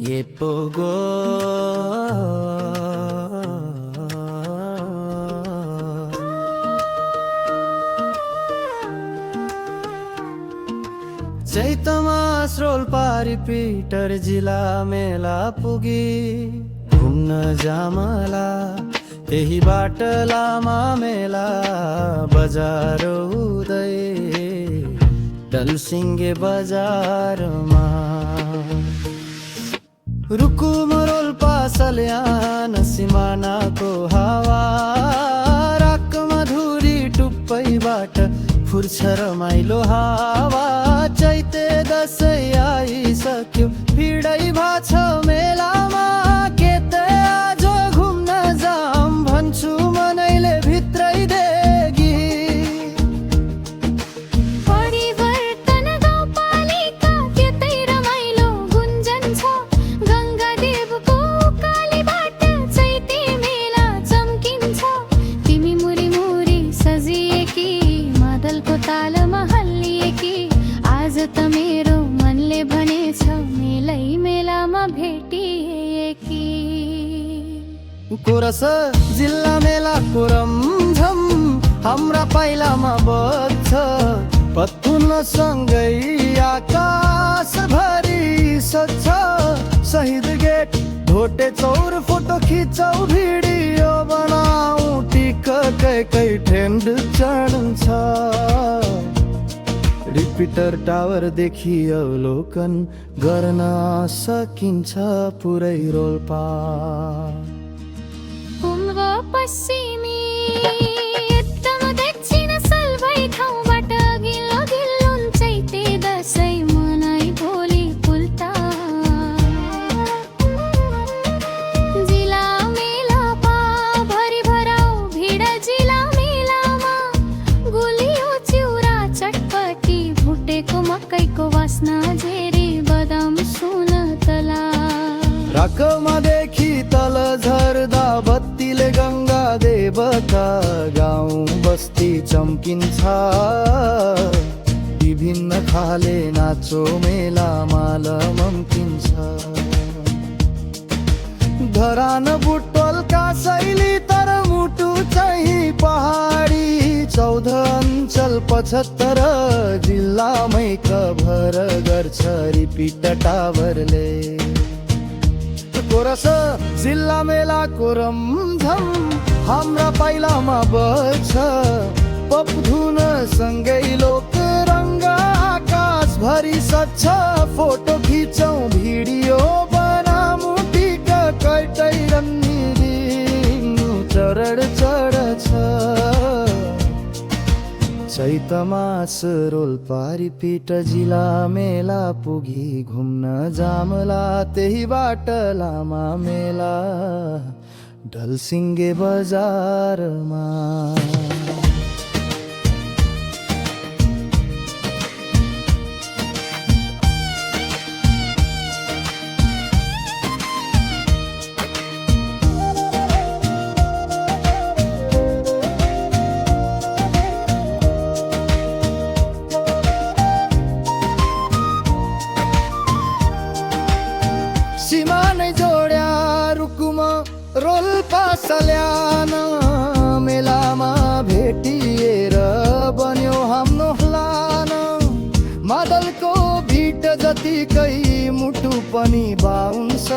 예쁘고 चैतमा श्रोलपारी Peter जिल्ला मेला पुगी घुम्न जामला त्यही बाट लामा मेला बजार उदय डलसिंगे बजारमा रुकुम रोल्पा सल्यान सिमानाको हावा राक मधुरी टुप्पैबाट फुर्छ रमाइलो हावा चैते दसैँ आइसक्यो भिडै भाछ मेलामा के त आज घुम्न जाम भन्छु मनैले भित्रै देगी परिवर्तन गाउँपालिका त्यतै रमाइलो गुन्जन छ गङ्गादेवको कालीबाट चैते मेला चम्किन्छ तिमी मुरी मुरी सजिएकी मादलको तालमा हल्लिएकी आज त मेरो मनले भनेछ मेलै मेलामा भेटिएकी कोरस जिल्ला मेलाको रमझम हाम्रा पाइलामा बज्छ पत्तुन सँगै आकाश भरि सज्छ शहीद गेट ढोटे चौर फोटो खिचौ भिडियो बनाऊ टिककै ट्रेन्ड चढ्छ रिपिटर टावर देखि अवलोकन गर्न सकिन्छ पुरै रोल्पा पूर्व पश्चिमी उत्तम दक्षिण सल्भै ठाउँबाट गिल्लो गिल्लुन चैते दसैँ मनाइ भोलि पुल्टा जिल्ला मेला भरि भराउ भिड जिल्ला मेलामा गुलियो चिउरा चटपटी भुटेको मकैको वासना झेरी बदाम सुन तला राकमा देखि तल झर्दा बत्तीले गङ्गा देवका गाउँ बस्ती चम्किन्छ विभिन्न खाले नाचो मेलामा लमकिन्छ धरान बुटवलका शैली तर मुटु चाहिँ पहाडी 14 अञ्चल 75 जिल्लामै कभर गर्छ रिपिट टावरले कोरस जिल्ला मेलाको रमझम हाम्रा पाइलामा बज्छ पप धुन सँगै लोक रङ्ग आकाश भरि सज्छ फोटो खिचौँ भिडियो बनाऊ टिककै रन्निनु चरण चढ्छ चैतमास रोल्पा रिपिट जिल्ला मेला पुगी घुम्न जामला त्यही बाट लामा मेला डलसिंगे बजारमा सिमानै जोड्या रुकुम रोल्पा सल्यान मेलामा भेटिएर बन्यो हाम्रो हलान मादलको भिट जतिकै मुटु पनि बाउन्छ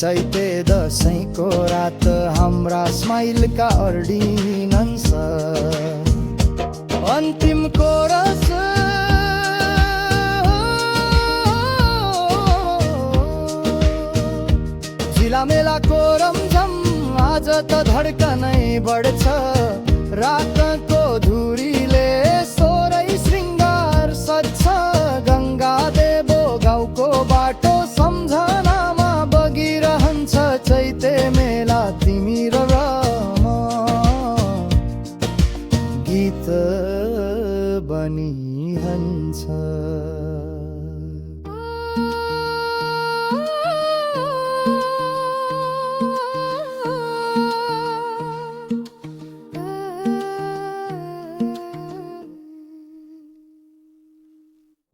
चैते दसैँको रात हाम्रा स्माइलका अर्डिनन्स अन्तिम कोरस जिल्ला मेलाको रमझम आज त धड्कनै बढ्छ रातको धुरीले सोरै श्रृङ्गार सज्छ गङ्गा देवो गाउँको बाटो सम्झनामा बगिरहन्छ चैते मेला तिमी र म गीत बनिहन्छ।